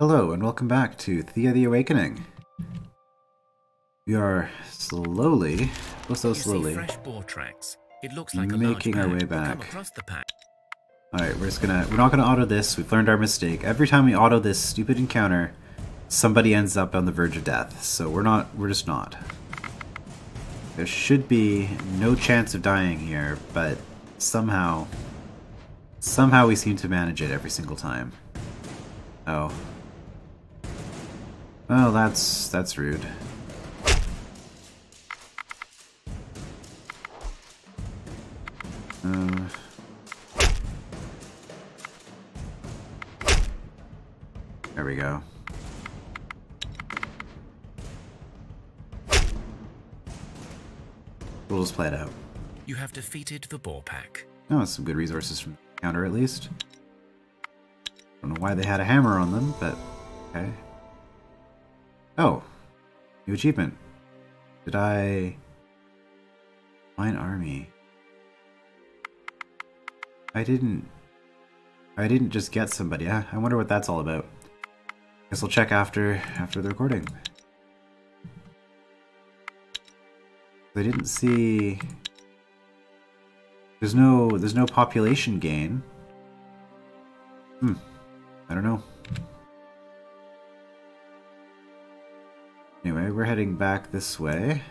Hello and welcome back to Thea the Awakening. We are slowly, slowly, fresh boar tracks. It looks like making our way back. Come across the pack. Alright, we're not gonna auto this. We've learned our mistake. Every time we auto this stupid encounter, somebody ends up on the verge of death. So we're just not. There should be no chance of dying here, but somehow we seem to manage it every single time. Oh. Well, that's rude. There we go. We'll just play it out. You have defeated the boar pack. Oh, some good resources from the counter at least. Don't know why they had a hammer on them, but okay. Oh, new achievement. Did I... Mine army. I didn't just get somebody. I wonder what that's all about. Guess I'll check after the recording. I didn't see... There's no population gain. I don't know. Anyway, we're heading back this way.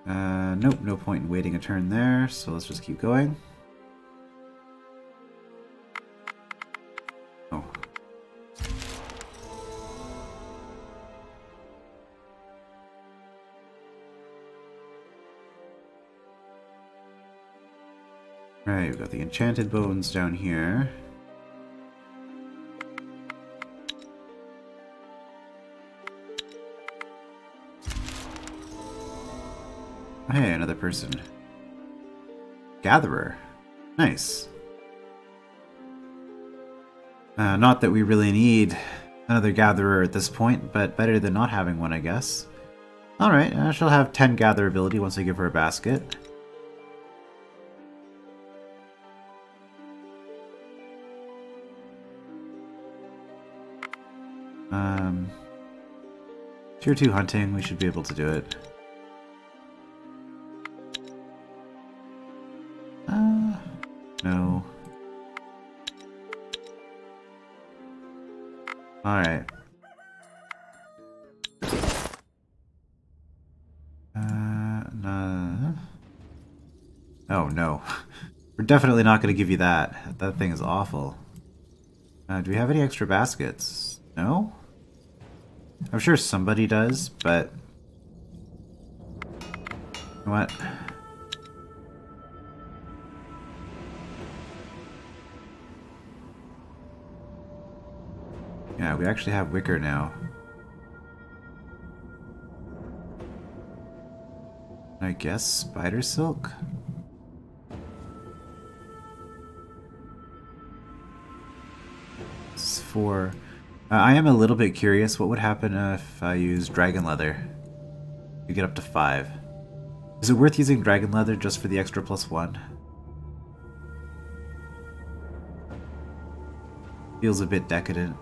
Nope, no point in waiting a turn there, so let's just keep going. Oh. Right, we've got the enchanted bones down here. Hey, another person. Gatherer. Nice. Not that we really need another gatherer at this point, but better than not having one, I guess. Alright, she'll have 10 gather ability once I give her a basket. Tier 2 hunting, we should be able to do it. No. Alright. No. Oh, no. We're definitely not going to give you that. That thing is awful. Do we have any extra baskets? No? I'm sure somebody does, but... What? Yeah, we actually have wicker now. I guess spider silk? This is for... I am a little bit curious what would happen if I use dragon leather. You get up to 5. Is it worth using dragon leather just for the extra +1? Feels a bit decadent.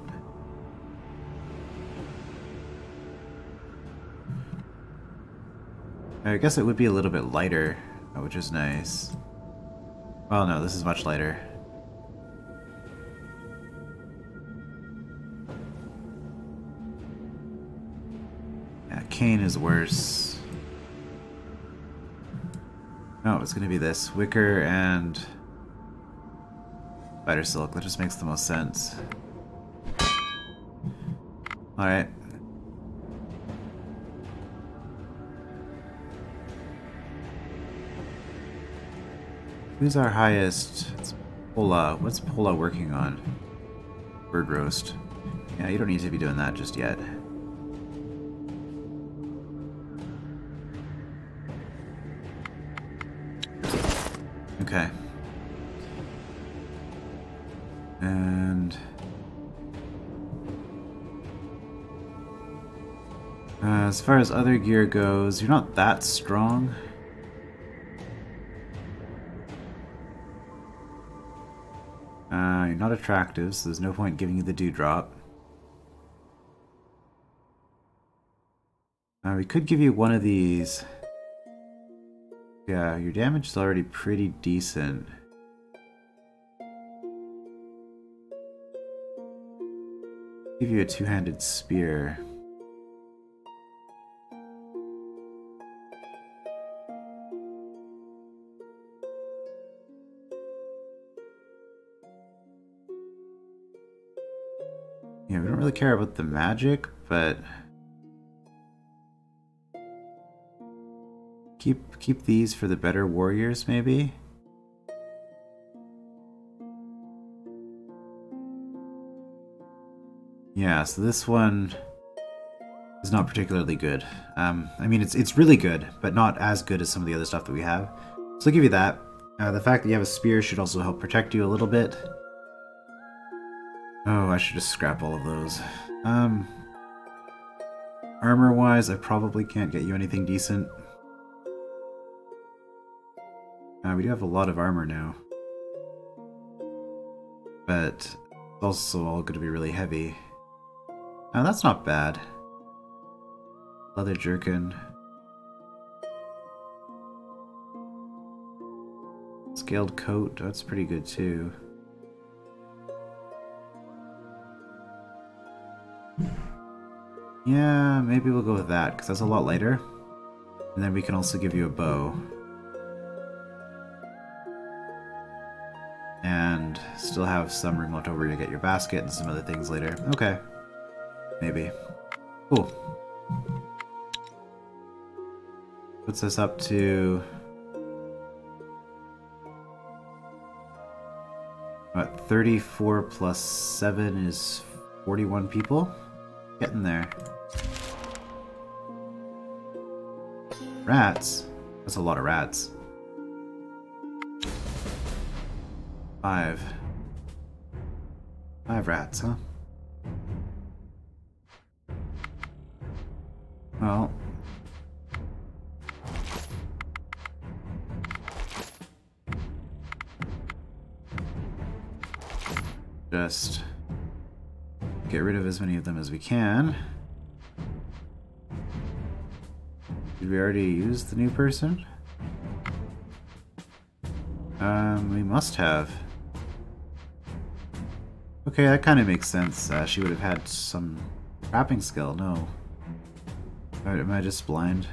I guess it would be a little bit lighter, which is nice. Well, no, this is much lighter. Yeah, cane is worse. No, it's gonna be this. Wicker and spider silk. That just makes the most sense. Alright. Who's our highest? It's Pola. What's Pola working on? Bird roast. Yeah, you don't need to be doing that just yet. Okay. And... as far as other gear goes, you're not that strong. You're not attractive, so there's no point giving you the dewdrop. We could give you one of these. Yeah, your damage is already pretty decent. Give you a two-handed spear. Yeah, we don't really care about the magic, but keep these for the better warriors, maybe? Yeah, so this one is not particularly good. I mean, it's really good, but not as good as some of the other stuff that we have. So I'll give you that. The fact that you have a spear should also help protect you a little bit. Oh, I should just scrap all of those. Armor-wise, I probably can't get you anything decent. We do have a lot of armor now. But it's also all going to be really heavy. Now that's not bad. Leather jerkin. Scaled coat, that's pretty good too. Yeah, maybe we'll go with that, because that's a lot lighter. And then we can also give you a bow. And still have some room left over to get your basket and some other things later. Okay. Maybe. Cool. Puts us up to... what, 34 plus 7 is 41 people? Getting there. Rats? That's a lot of rats. 5 rats, huh? Well... just get rid of as many of them as we can. Did we already use the new person? We must have. Okay, that kind of makes sense. She would have had some trapping skill. No. Am I just blind?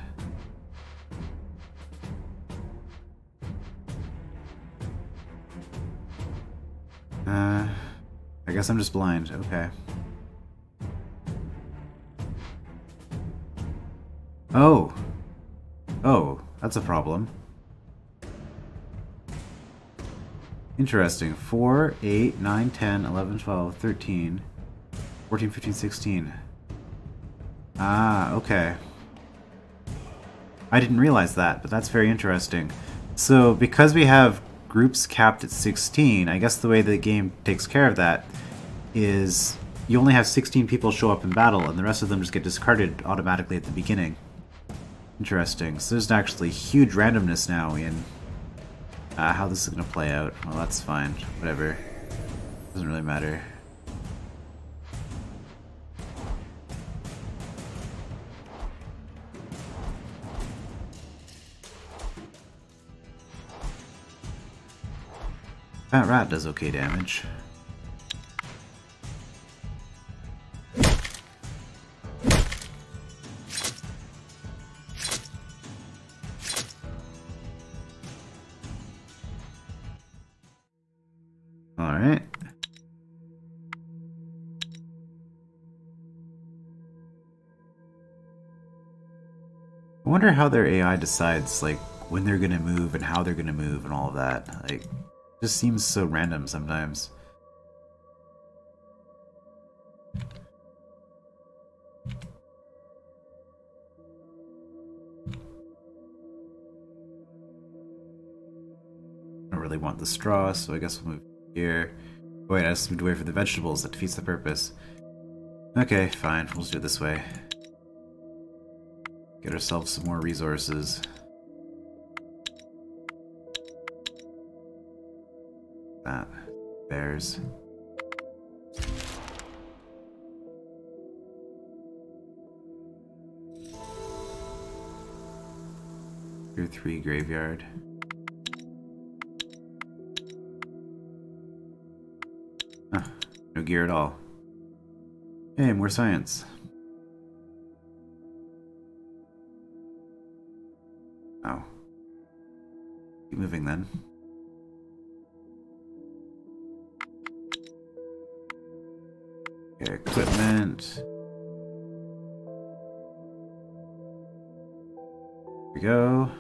I guess I'm just blind. Okay. Oh. Oh, that's a problem. Interesting. 4, 8, 9, 10, 11, 12, 13, 14, 15, 16. Ah, okay. I didn't realize that, but that's very interesting. So, because we have groups capped at 16, I guess the way the game takes care of that is you only have 16 people show up in battle, and the rest of them just get discarded automatically at the beginning. Interesting. So there's actually huge randomness now in how this is going to play out. Well, that's fine. Whatever. Doesn't really matter. That rat does okay damage. Alright. I wonder how their AI decides, like, when they're gonna move and how they're gonna move and all of that. Like, it just seems so random sometimes. I don't really want the straw, so I guess we'll move here. Wait, I just moved away from the vegetables. That defeats the purpose. Okay, fine. We'll just do it this way. Get ourselves some more resources. That. Bears. Tier 3 graveyard. Huh, no gear at all. Hey, more science. Oh. Keep moving then. Okay, equipment. Here we go.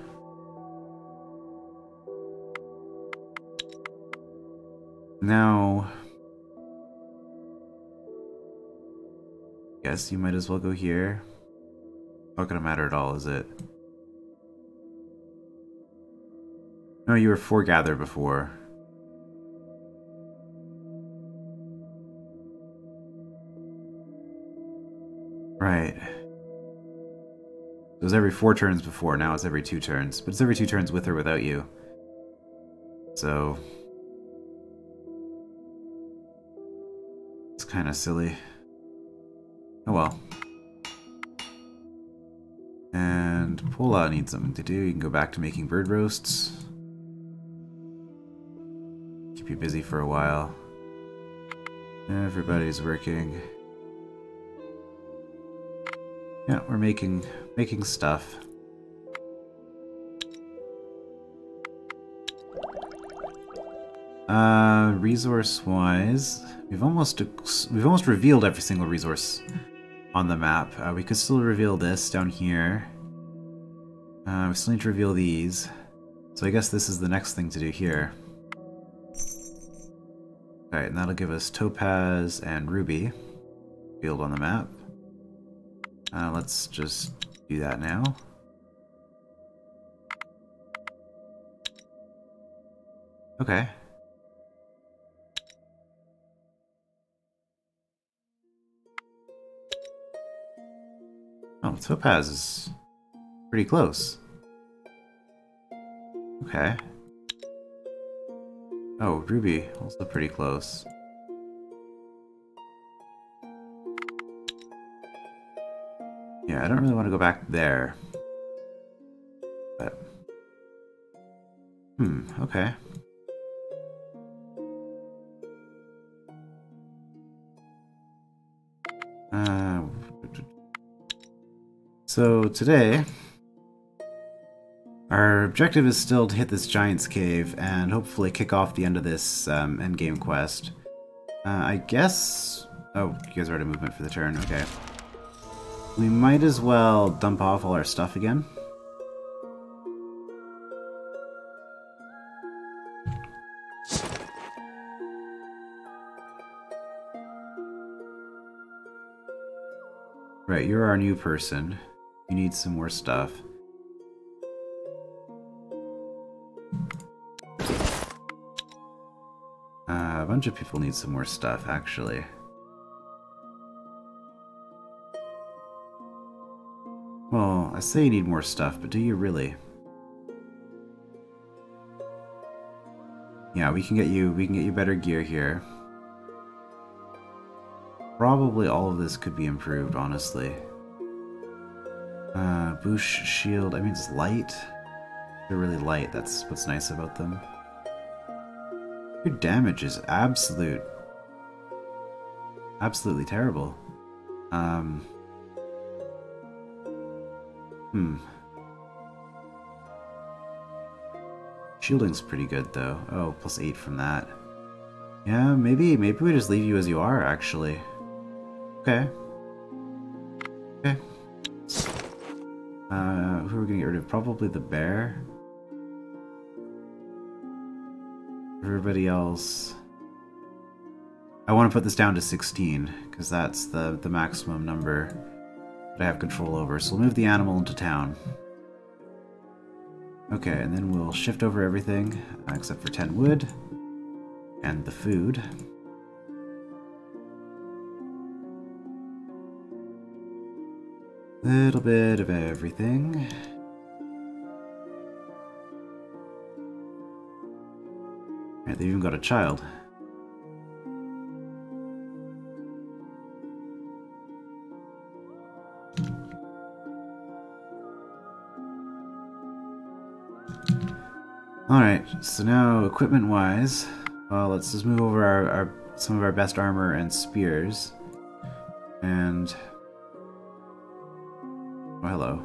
Now, guess you might as well go here. Not gonna matter at all, is it? No, you were foregather before. Right. It was every 4 turns before, now it's every 2 turns. But it's every 2 turns with or without you. So... it's kind of silly. Oh well. And Pola needs something to do. You can go back to making bird roasts. Keep you busy for a while. Everybody's working. Yeah, we're making stuff. Resource-wise, we've almost revealed every single resource on the map. We could still reveal this down here. We still need to reveal these. So I guess this is the next thing to do here. Alright, and that'll give us Topaz and Ruby revealed on the map. Let's just do that now. Okay. Oh, Topaz is pretty close. Okay. Oh, Ruby, also pretty close. Yeah, I don't really want to go back there. But... okay. So today, our objective is still to hit this Giant's Cave and hopefully kick off the end of this endgame quest. I guess... oh, you guys are out of movement for the turn, okay. We might as well dump off all our stuff again. Right, you're our new person. You need some more stuff. A bunch of people need some more stuff, actually. Well, I say you need more stuff, but do you really? Yeah, we can get you better gear here. Probably all of this could be improved, honestly. Boosh shield, I mean it's light. They're really light, that's what's nice about them. Your damage is absolutely terrible. Shielding's pretty good though. Oh, plus 8 from that. Yeah, maybe we just leave you as you are, actually. Okay. Okay. Who are we gonna get rid of? Probably the bear. Everybody else... I want to put this down to 16, because that's the maximum number that I have control over. So we'll move the animal into town. Okay, and then we'll shift over everything, except for 10 wood, and the food. Little bit of everything. Alright, they've even got a child. Alright, so now equipment-wise, well, let's just move over some of our best armor and spears. And... oh, hello.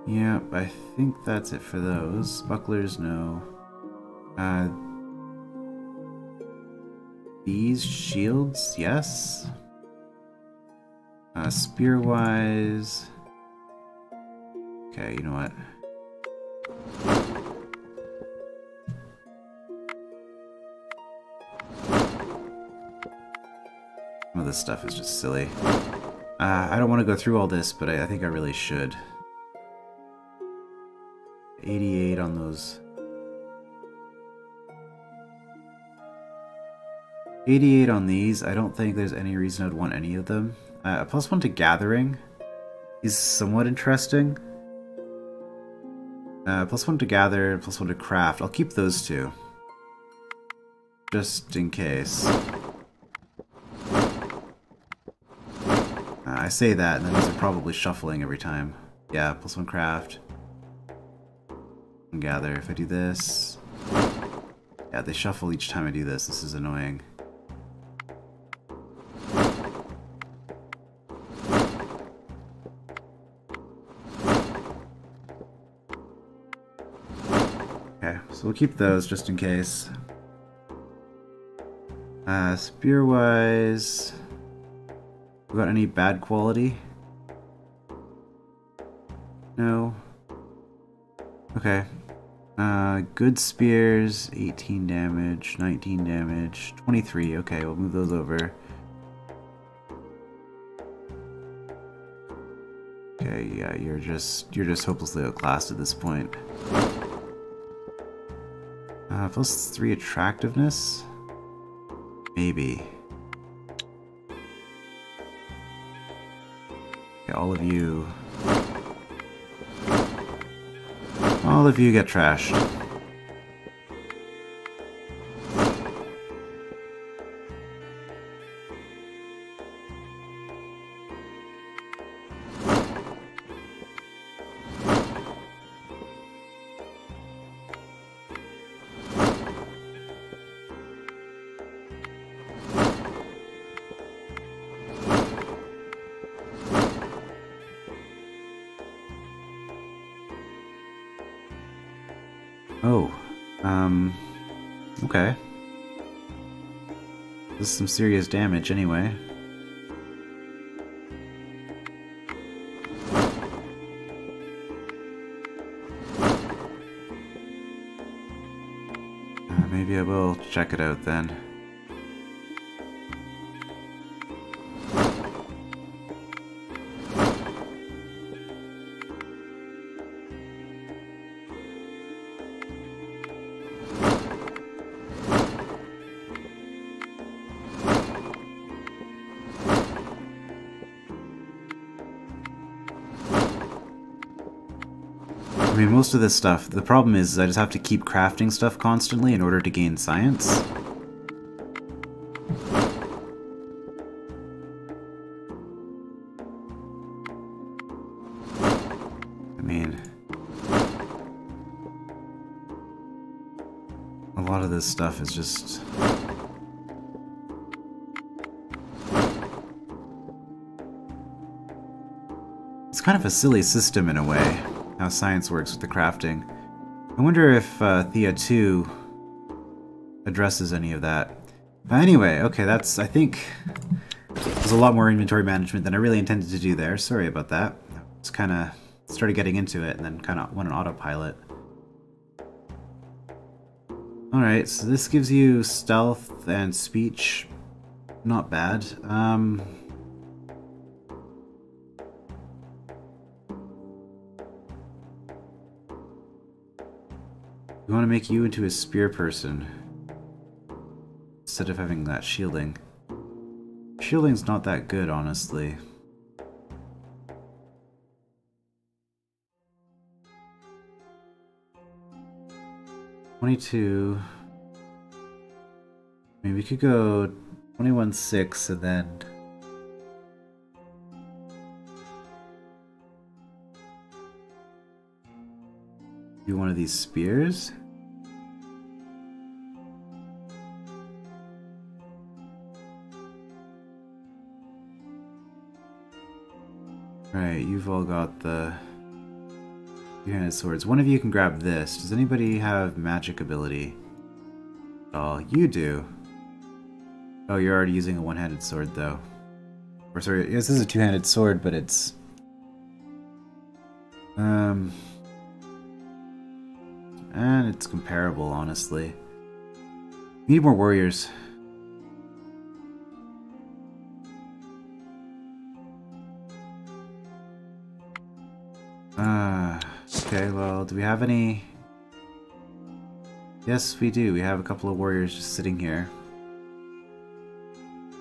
Yep, I think that's it for those. Bucklers, no. These shields, yes. Spear-wise... okay, you know what? Some of this stuff is just silly. I don't want to go through all this, but I think I really should. 88 on those. 88 on these. I don't think there's any reason I'd want any of them. +1 to gathering is somewhat interesting. +1 to gather, +1 to craft. I'll keep those two. Just in case. I say that, and then these are probably shuffling every time. Yeah, +1 craft. And gather. If I do this... yeah, they shuffle each time I do this. This is annoying. Okay, so we'll keep those just in case. Spear-wise... we got any bad quality? No. Okay. Good spears, 18 damage, 19 damage, 23. Okay, we'll move those over. Okay, yeah, you're just hopelessly outclassed at this point. +3 attractiveness? Maybe. Okay, all of you get trashed. Oh, okay. This is some serious damage anyway. Maybe I will check it out then. I mean, most of this stuff, the problem is I just have to keep crafting stuff constantly in order to gain science. I mean, a lot of this stuff is just... it's kind of a silly system in a way, how science works with the crafting. I wonder if Thea 2 addresses any of that. Anyway, okay, that's, I think, there's a lot more inventory management than I really intended to do there. Sorry about that. Just kind of started getting into it and then kind of went on autopilot. Alright, so this gives you stealth and speech. Not bad. We want to make you into a spear person instead of having that shielding. Shielding's not that good, honestly. 22. I mean, we could go 21-6 and then... do one of these spears? Right, you've all got the two-handed swords. One of you can grab this. Does anybody have magic ability at all? You do. Oh, you're already using a one-handed sword, though. Or sorry, this is a two-handed sword, but it's... and it's comparable, honestly. We need more warriors. Okay, well, do we have any... Yes, we do. We have a couple of warriors just sitting here.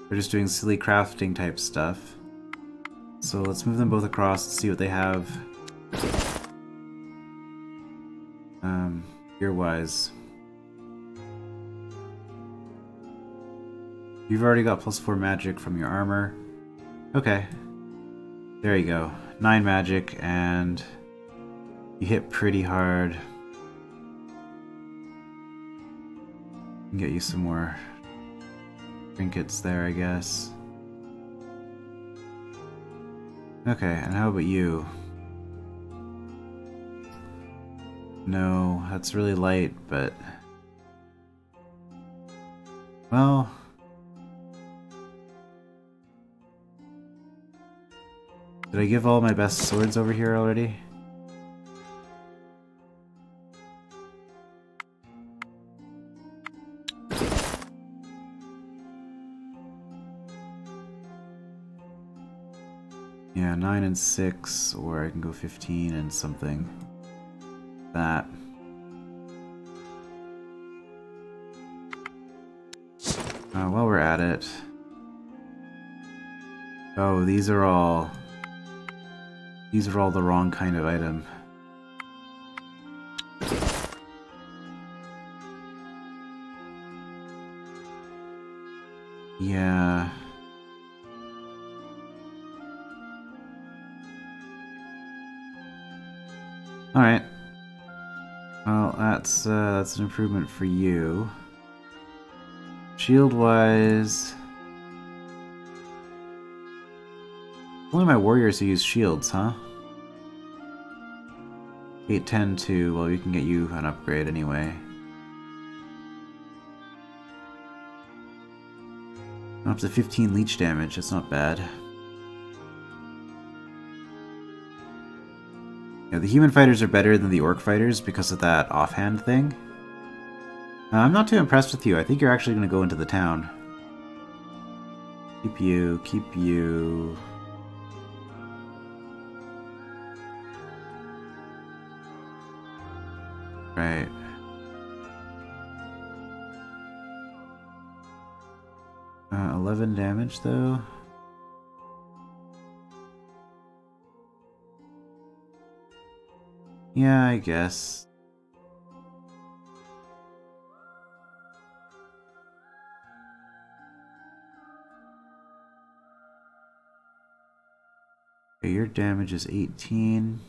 They're just doing silly crafting type stuff. So let's move them both across and see what they have. Gear-wise. You've already got +4 magic from your armor. Okay. There you go. 9 magic, and you hit pretty hard. Can get you some more trinkets there, I guess. Okay, and how about you? No, that's really light, but... well... did I give all my best swords over here already? Yeah, 9 and 6, or I can go 15 and something. That. While we're at it... oh, these are all the wrong kind of item. Yeah. Alright. Well, that's an improvement for you. Shield-wise... only my warriors who use shields, huh? 8, 10, 2. Well, we can get you an upgrade anyway. Up to 15 leech damage. That's not bad. Yeah, the human fighters are better than the orc fighters because of that offhand thing. I'm not too impressed with you. I think you're actually going to go into the town. Keep you, keep you... right. Uh, 11 damage though. Yeah, I guess. Okay, your damage is 18.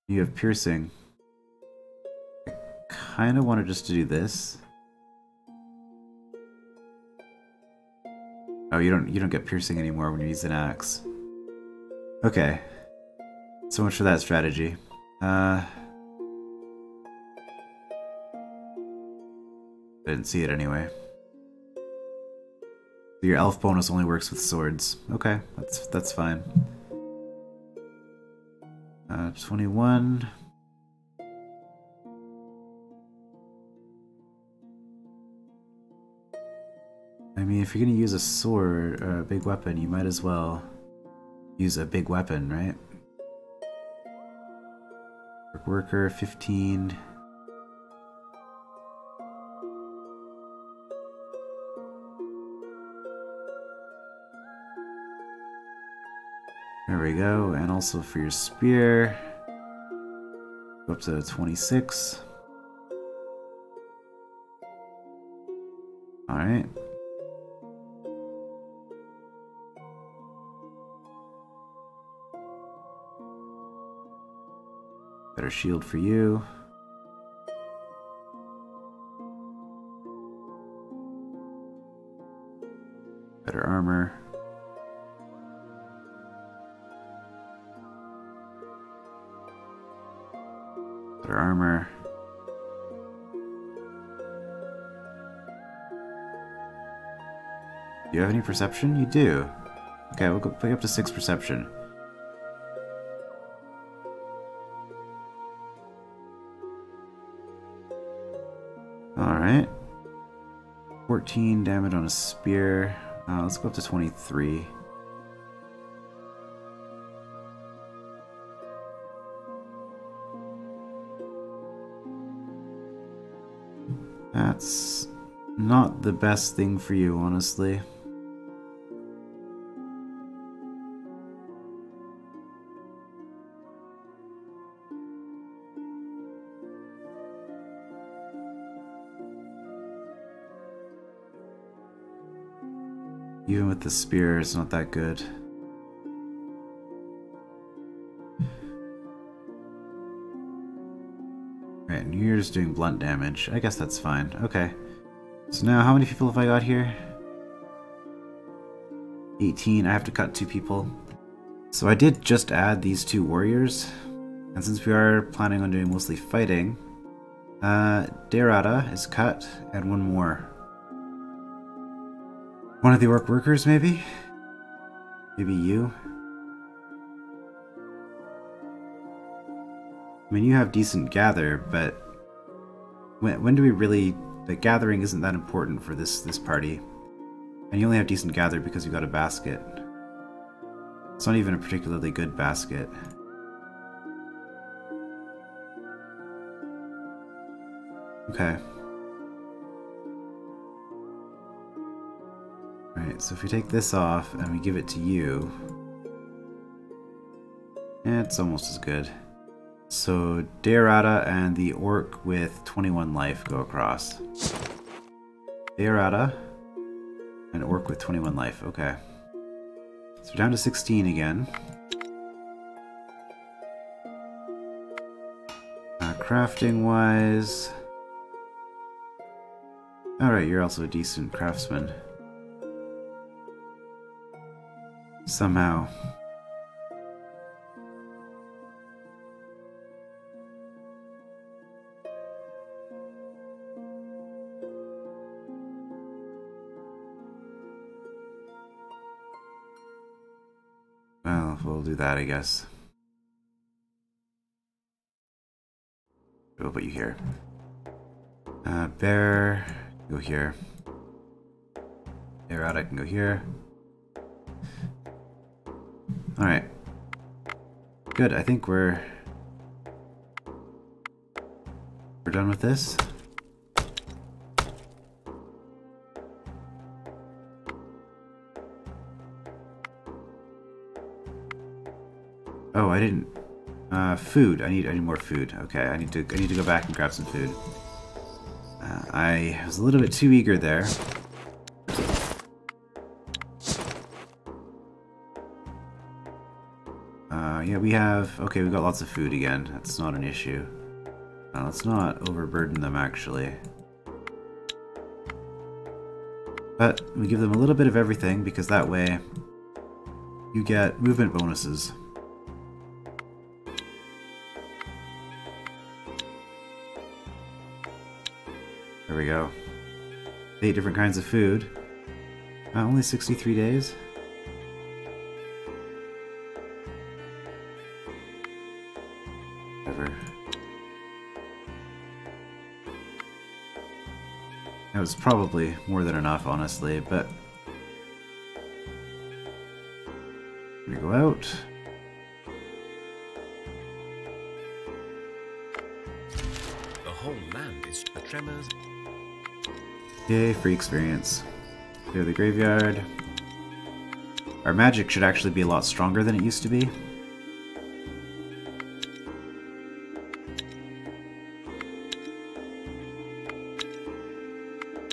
You have piercing. I kinda wanted just to do this. Oh, you don't get piercing anymore when you use an axe. Okay. So much for that strategy. I didn't see it anyway. Your elf bonus only works with swords. Okay, that's fine. 21. I mean, if you're gonna use a sword or a big weapon, you might as well use a big weapon, right? Worker 15. There we go, and also for your spear, go up to 26. Alright. Better shield for you. Better armor. Better armor. Do you have any perception? You do. Okay, we'll go pick up to 6 perception. Alright. 14 damage on a spear. Let's go up to 23. That's not the best thing for you, honestly. Even with the spear, it's not that good. Right, and you're just doing blunt damage. I guess that's fine. Okay. So now, how many people have I got here? 18. I have to cut 2 people. So I did just add these 2 warriors. And since we are planning on doing mostly fighting, Derada is cut, and 1 more. One of the orc workers, maybe? Maybe you? I mean, you have decent gather, but when do we really... The gathering isn't that important for this party. And you only have decent gather because you got a basket. It's not even a particularly good basket. Okay. Alright, so if we take this off and we give it to you... it's almost as good. So, Deorata and the orc with 21 life go across. Deorata and orc with 21 life, okay. So we're down to 16 again. Crafting wise... Alright, you're also a decent craftsman. Somehow. Well, we'll do that, I guess. We'll put you here. Bear, go here. Bear out, I can go here. Alright. Good, I think we're done with this. Oh, I didn't. Food. I need more food. Okay, I need to go back and grab some food. I was a little bit too eager there. Yeah, we have... Okay, we got lots of food again. That's not an issue. Let's not overburden them, actually. But we give them a little bit of everything, because that way you get movement bonuses. There we go. 8 different kinds of food. Only 63 days? Whatever. That was probably more than enough, honestly, but... Here we go out. The whole land is a tremors. Yay, free experience. Clear the graveyard. Our magic should actually be a lot stronger than it used to be.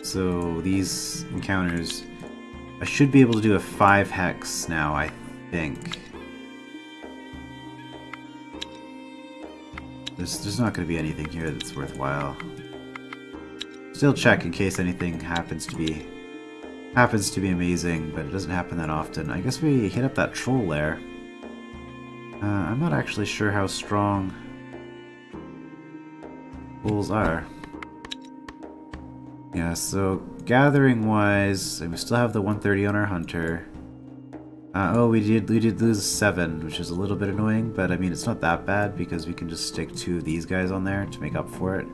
So these encounters, I should be able to do a 5 hex now, I think. There's not going to be anything here that's worthwhile. Still check in case anything happens to be amazing, but it doesn't happen that often. I guess we hit up that troll there. I'm not actually sure how strong trolls are. Yeah, so gathering-wise, we still have the 130 on our hunter. Oh, we did lose 7, which is a little bit annoying, but I mean it's not that bad because we can just stick 2 of these guys on there to make up for it.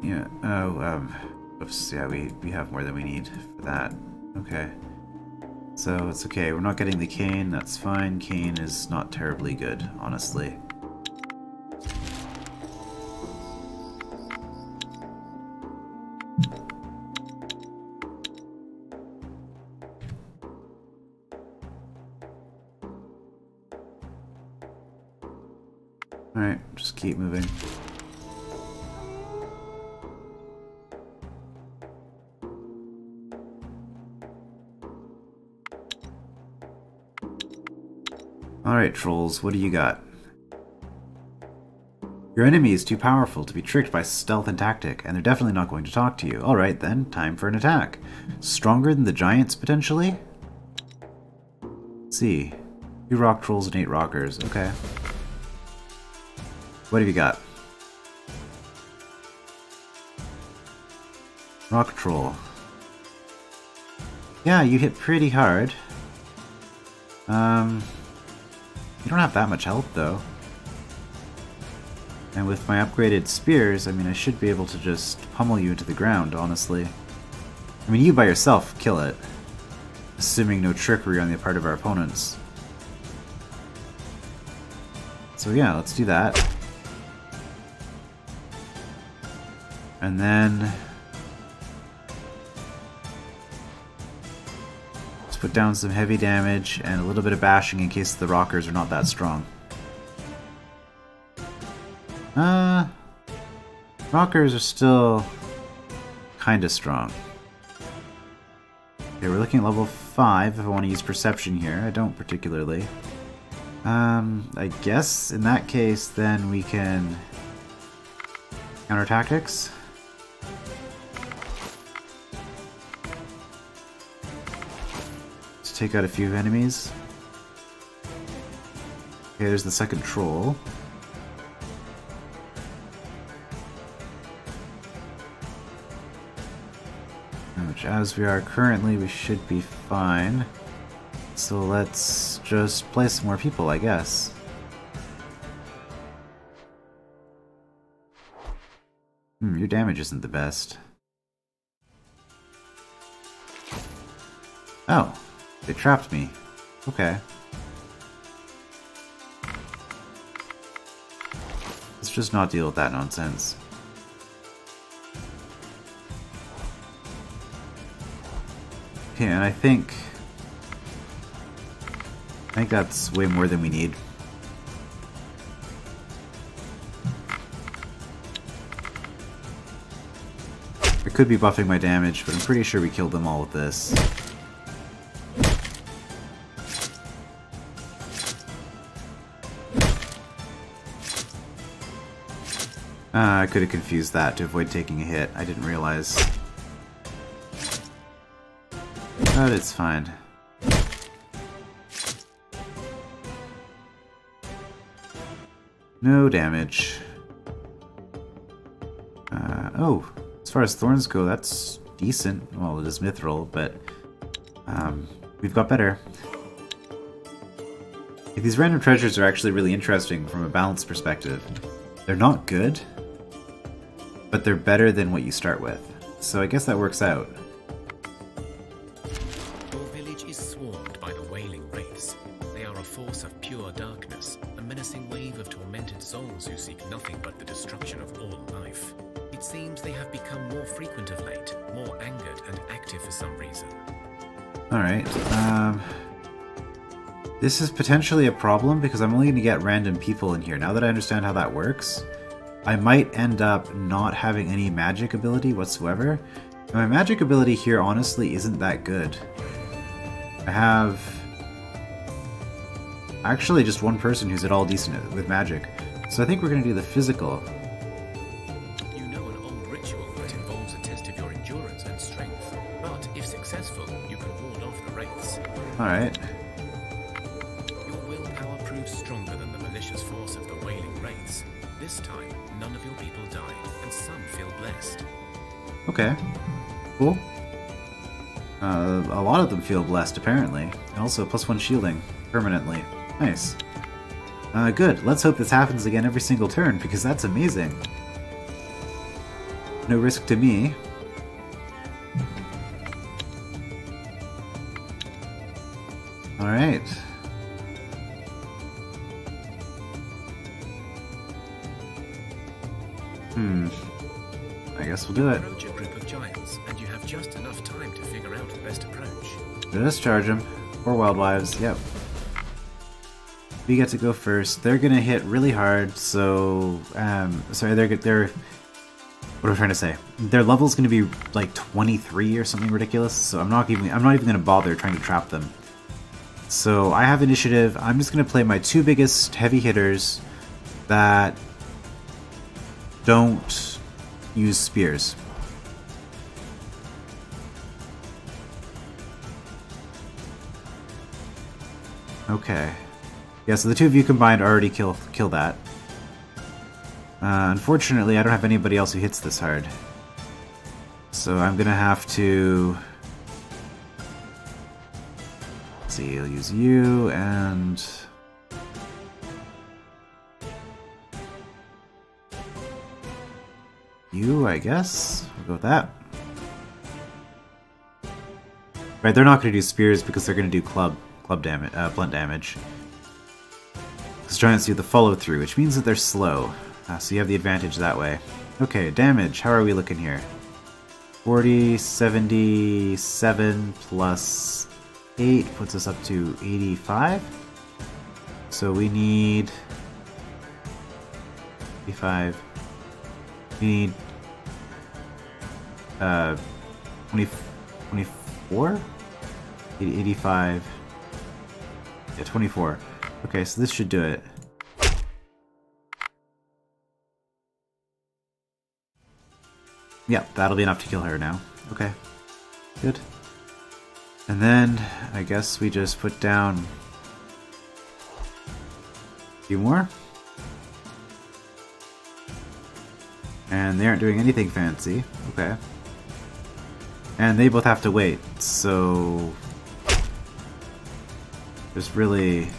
Yeah. Oh, oops. Yeah, we have more than we need for that. Okay. So it's okay. We're not getting the cane. That's fine. Cane is not terribly good, honestly. Alright, just keep moving. Alright, trolls, what do you got? Your enemy is too powerful to be tricked by stealth and tactic, and they're definitely not going to talk to you. Alright then, time for an attack. Stronger than the giants, potentially? Let's see. 2 rock trolls and 8 rockers, okay. What have you got? Rock troll. Yeah, you hit pretty hard. You don't have that much health, though. And with my upgraded spears, I mean, I should be able to just pummel you into the ground, honestly. I mean, you by yourself kill it. Assuming no trickery on the part of our opponents. So yeah, let's do that. And then... let's put down some heavy damage and a little bit of bashing in case the rockers are not that strong. Rockers are still kinda strong. Okay, we're looking at level 5 if I want to use perception here. I don't particularly. I guess in that case then we can counter tactics. Let's take out a few enemies. Okay, there's the second troll. Which, as we are currently, we should be fine. So let's just play some more people, I guess. Your damage isn't the best. Oh, they trapped me. Okay. Let's just not deal with that nonsense. Okay, and I think that's way more than we need. I could be buffing my damage, but I'm pretty sure we killed them all with this. I could have confused that to avoid taking a hit. I didn't realize. But it's fine. No damage. Oh, as far as thorns go, that's decent. Well, it is mithril, but we've got better. These random treasures are actually really interesting from a balance perspective. They're not good, but they're better than what you start with. So I guess that works out. Souls who seek nothing but the destruction of all life. It seems they have become more frequent of late, more angered and active for some reason. Alright, this is potentially a problem because I'm only going to get random people in here. Now that I understand how that works, I might end up not having any magic ability whatsoever. And my magic ability here honestly isn't that good. I have actually just one person who's at all decent with magic. So I think we're going to do the physical. You know an old ritual that involves a test of your endurance and strength. But if successful, you can ward off the wraiths. Alright. Your willpower proves stronger than the malicious force of the wailing wraiths. This time, none of your people die, and some feel blessed. Okay. Cool. A lot of them feel blessed, apparently. And also +1 shielding, permanently. Nice. Good. Let's hope this happens again every single turn, because that's amazing. No risk to me. Alright. I guess we'll do it. Approach a group of giants, and you have just enough time to figure out the best approach. Just charge them. Or Wild Wives, yep. We get to go first. They're gonna hit really hard, so sorry, they're what am I trying to say? Their level's gonna be like 23 or something ridiculous, so I'm not even gonna bother trying to trap them. So I have initiative. I'm just gonna play my two biggest heavy hitters that don't use spears. Okay. Yeah, so the two of you combined already kill that. Unfortunately, I don't have anybody else who hits this hard. So I'm gonna have to... Let's see, I'll use you and... you, I guess. We'll go with that. Right, they're not gonna do spears because they're gonna do club damage, blunt damage. Because giants do the follow-through, which means that they're slow. So you have the advantage that way. Okay, damage. How are we looking here? 40, 77 plus 8 puts us up to 85. So we need... 85. We need... 24? 85... Yeah, 24. Okay, so this should do it. Yeah, that'll be enough to kill her now. Okay, good. And then, I guess we just put down a few more. And they aren't doing anything fancy. Okay. And they both have to wait, so... there's really...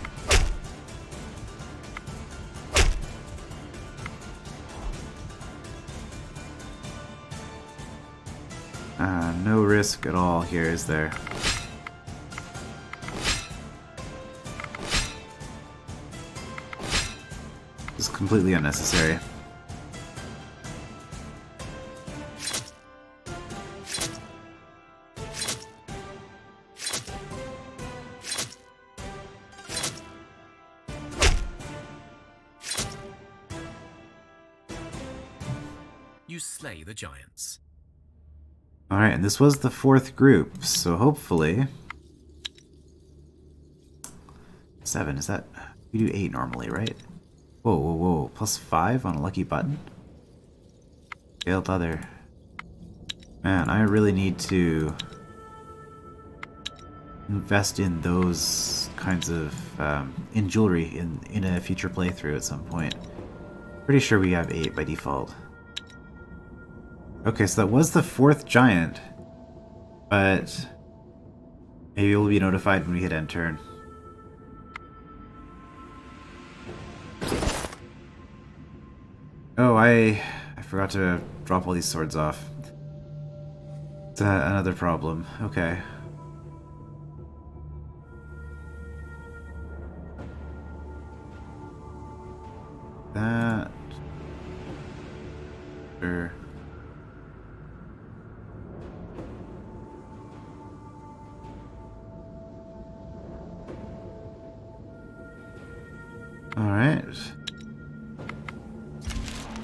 no risk at all here, is there? This is completely unnecessary. You slay the giants. Alright, and this was the fourth group, so hopefully... 7, is that... we do 8 normally, right? Whoa, whoa, whoa, plus 5 on a lucky button? Failed other. Man, I really need to... invest in those kinds of... in jewelry in a future playthrough at some point. Pretty sure we have 8 by default. Okay, so that was the fourth giant, but maybe we'll be notified when we hit end turn. Oh, I forgot to drop all these swords off. It's another problem. Okay. That... sure.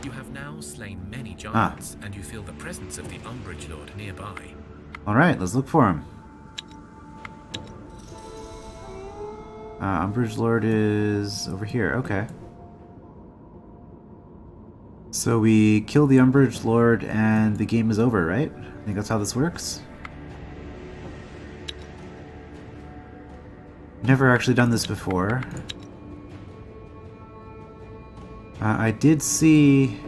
You have now now slain many giants, and you feel the presence of the Umbral Lord nearby. Alright, let's look for him. Umbral Lord is over here, okay. So we kill the Umbral Lord and the game is over, right? I think that's how this works. Never actually done this before. I did see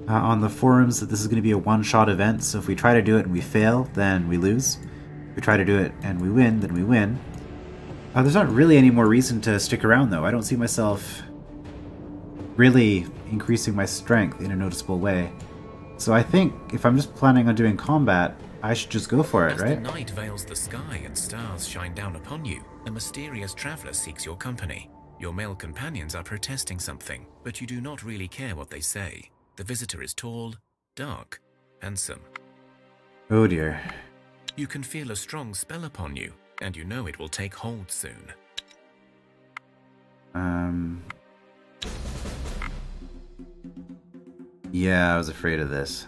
on the forums that this is going to be a one-shot event, so if we try to do it and we fail, then we lose. If we try to do it and we win, then we win. There's not really any more reason to stick around, though. I don't see myself really increasing my strength in a noticeable way. So I think if I'm just planning on doing combat, I should just go for it, right? As the night veils the sky and stars shine down upon you, a mysterious traveler seeks your company. Your male companions are protesting something, but you do not really care what they say. The visitor is tall, dark, handsome. Oh dear. You can feel a strong spell upon you, and you know it will take hold soon. Yeah, I was afraid of this.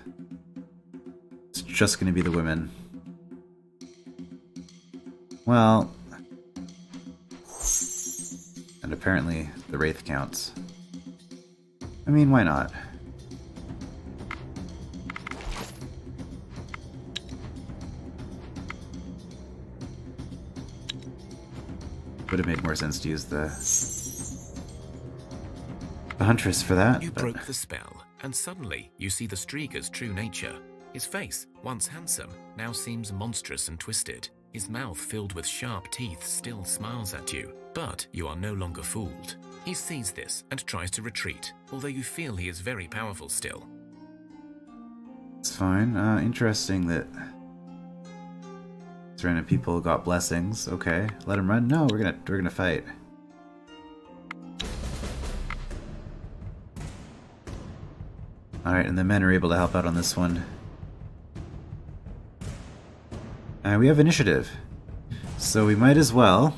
It's just gonna be the women. Well... And apparently the Wraith counts. I mean, why not? Would have made more sense to use the Huntress for that. You broke the spell, and suddenly you see the Strieger's true nature. His face, once handsome, now seems monstrous and twisted. His mouth, filled with sharp teeth, still smiles at you, but you are no longer fooled. He sees this and tries to retreat, although you feel he is very powerful still. It's fine. Interesting that random people got blessings. Okay, let him run. No, we're gonna fight. All right, and the men are able to help out on this one. We have initiative, so we might as well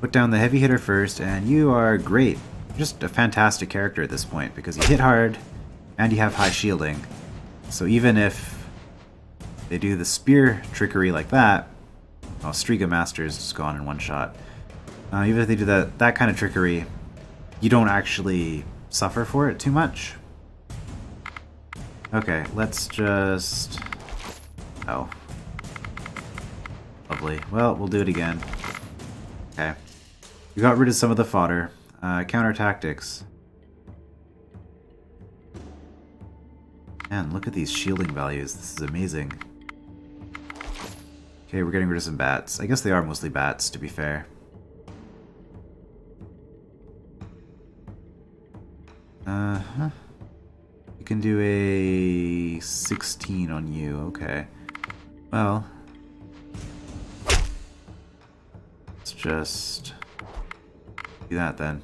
put down the heavy hitter first. And you are great, just a fantastic character at this point because you hit hard and you have high shielding. So even if they do the spear trickery like that, oh, Striga Master is just gone in one shot. Even if they do that kind of trickery, you don't actually suffer for it too much. Okay, let's just... Oh. Lovely. Well, we'll do it again. Okay. We got rid of some of the fodder. Counter tactics. Man, look at these shielding values. This is amazing. Okay, we're getting rid of some bats. I guess they are mostly bats, to be fair. You can do a 16 on you, okay. Well, let's just do that then.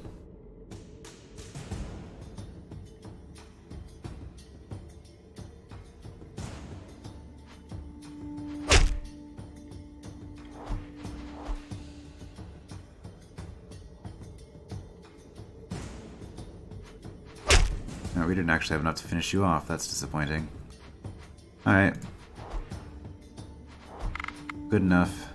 No, we didn't actually have enough to finish you off. That's disappointing. Alright. Good enough.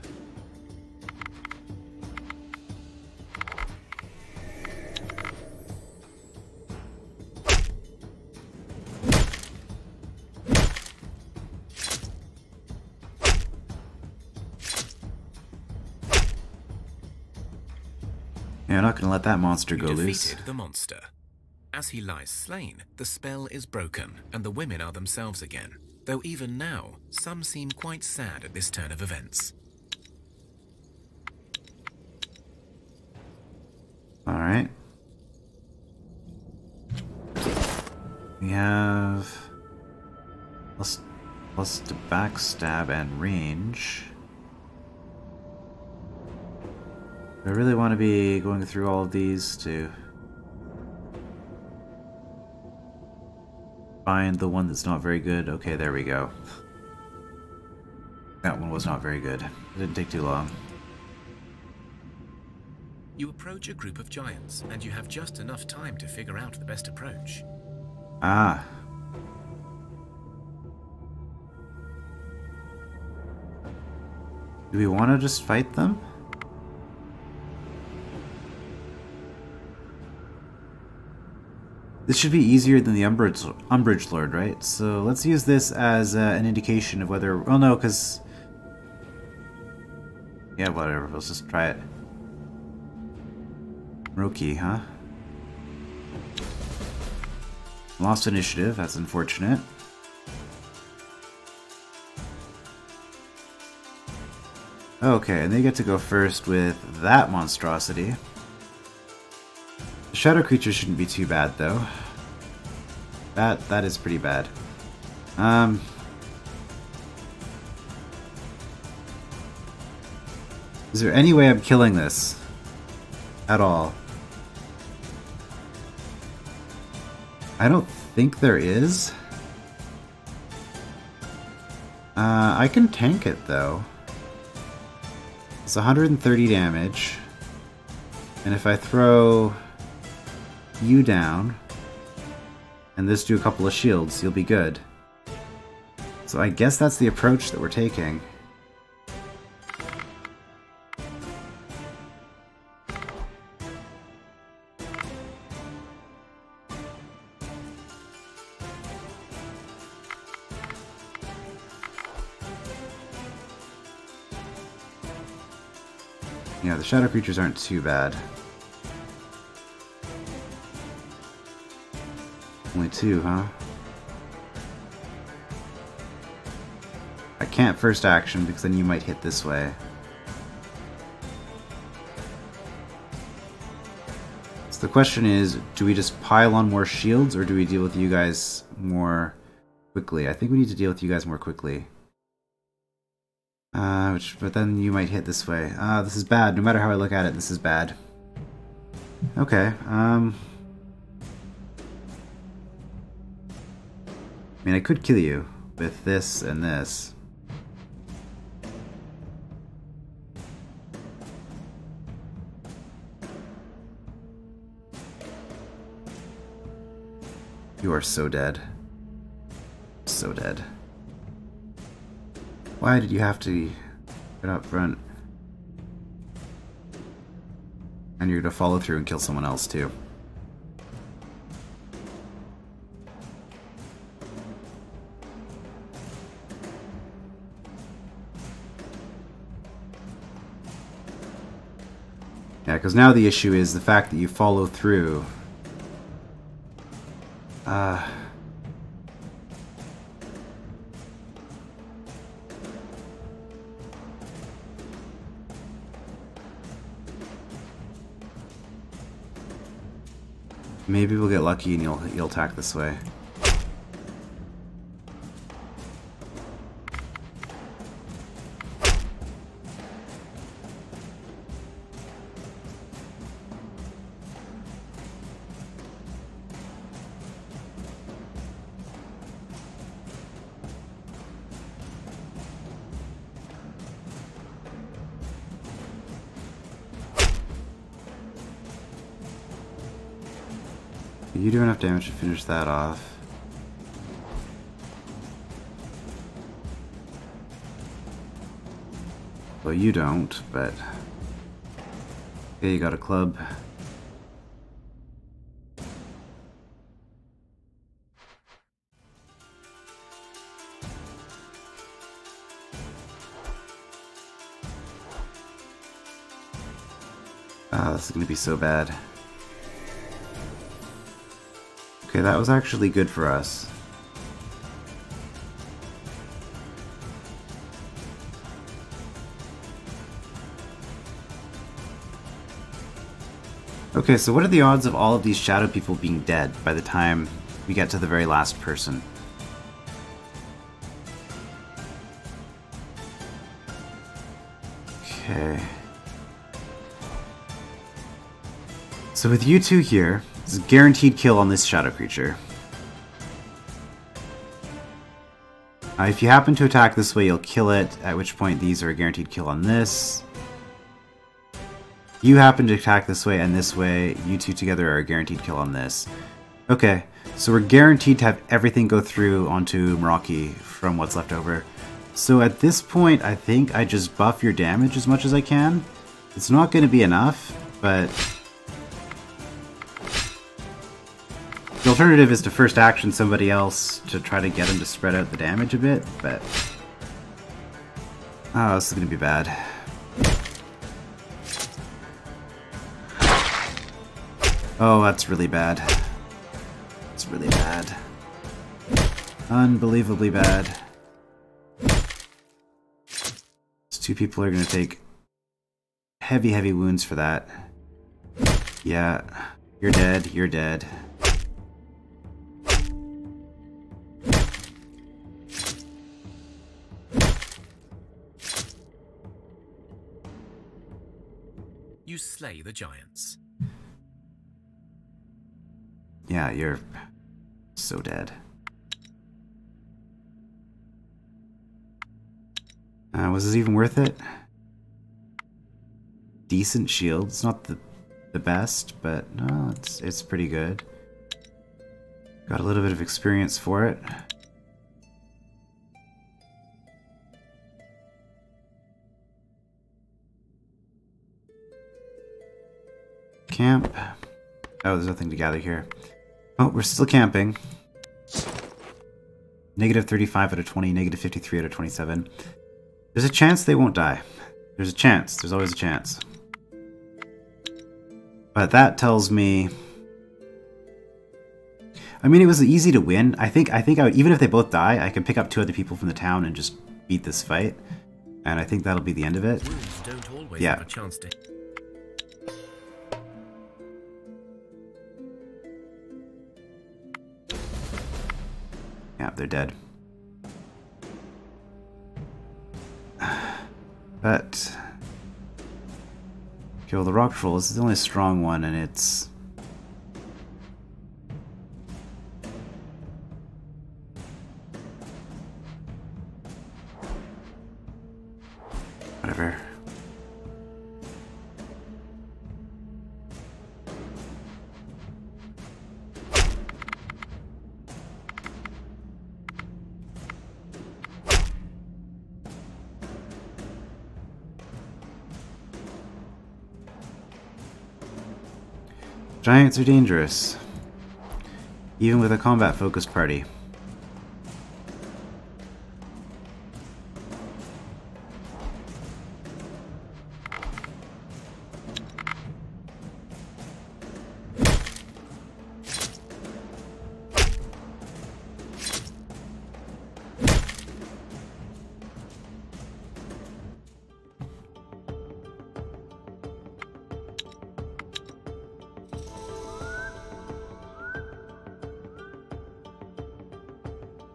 Yeah, I'm not gonna let that monster go loose. Defeated the monster. As he lies slain, the spell is broken, and the women are themselves again. Though even now, some seem quite sad at this turn of events. Alright. We have... plus to backstab and range. Do I really want to be going through all of these to find the one that's not very good? Okay, there we go. That one was not very good. It didn't take too long. You approach a group of giants, and you have just enough time to figure out the best approach. Ah. Do we want to just fight them? This should be easier than the Umbral Lord, right? So let's use this as an indication of whether... Well, no, because... Yeah, whatever. Let's just try it. Roki, huh? Lost initiative. That's unfortunate. Okay, and they get to go first with that monstrosity. The shadow creature shouldn't be too bad, though. That is pretty bad. Is there any way I'm killing this? At all? I don't think there is. I can tank it, though. It's 130 damage. And if I throw you down, and this do a couple of shields, you'll be good. So I guess that's the approach that we're taking. Yeah, the shadow creatures aren't too bad. Only two, huh? I can't first action because then you might hit this way. So the question is, do we just pile on more shields or do we deal with you guys more quickly? I think we need to deal with you guys more quickly. But then you might hit this way. This is bad. No matter how I look at it, this is bad. Okay, I mean, I could kill you with this and this. You are so dead. So dead. Why did you have to get up front? And you're gonna follow through and kill someone else too. Yeah, because now the issue is the fact that you follow through. Maybe we'll get lucky and you'll attack this way. You do enough damage to finish that off. Well, you don't, but... Okay, you got a club. Ah, this is gonna be so bad. Okay, that was actually good for us. Okay, so what are the odds of all of these shadow people being dead by the time we get to the very last person? Okay. So with you two here, it's a guaranteed kill on this shadow creature. If you happen to attack this way, you'll kill it, at which point these are a guaranteed kill on this. You happen to attack this way and this way. You two together are a guaranteed kill on this. Okay, so we're guaranteed to have everything go through onto Meraki from what's left over. So at this point, I think I just buff your damage as much as I can. It's not going to be enough, but the alternative is to first action somebody else to try to get him to spread out the damage a bit, but oh, this is going to be bad. Oh, that's really bad. It's really bad. Unbelievably bad. These two people are going to take heavy, heavy wounds for that. Yeah, you're dead, you're dead. You slay the giants. Yeah, you're so dead. Was this even worth it? Decent shield. It's not the best, but no, it's pretty good. Got a little bit of experience for it. Camp. Oh, there's nothing to gather here. Oh, we're still camping. Negative 35 out of 20, negative 53 out of 27. There's a chance they won't die. There's a chance. There's always a chance. But that tells me... I mean, it was easy to win. I think I would, even if they both die, I can pick up 2 other people from the town and just beat this fight. And I think that'll be the end of it. Wounds don't always Yeah. have a chance to... Yeah, they're dead. But... okay, well, the rock troll is the only strong one, and it's... whatever. Giants are dangerous, even with a combat-focused party.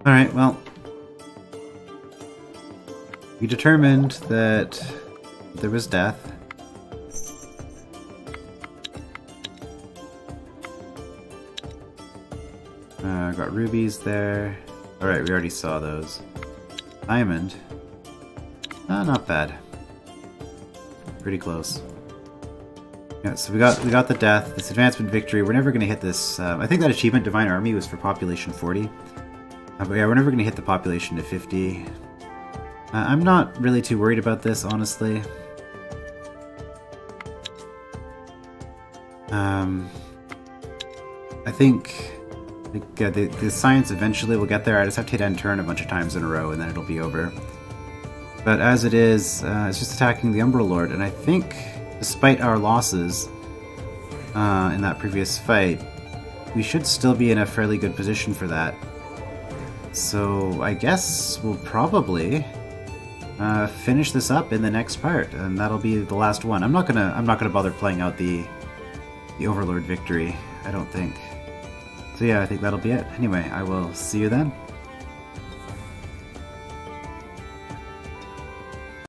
Alright, well, we determined that there was death. Got rubies there. Alright, we already saw those. Diamond. Not bad. Pretty close. Yeah, so we got the death, this advancement victory. We're never going to hit this. I think that achievement, Divine Army, was for population 40. But yeah, we're never going to hit the population to 50. I'm not really too worried about this, honestly. I think yeah, the science eventually will get there. I just have to hit end turn a bunch of times in a row, and then it'll be over. But as it is, it's just attacking the Umbral Lord, and I think, despite our losses in that previous fight, we should still be in a fairly good position for that. So I guess we'll probably finish this up in the next part, and that'll be the last one. I'm not gonna bother playing out the Overlord victory, I don't think. So yeah, I think that'll be it. Anyway, I will see you then.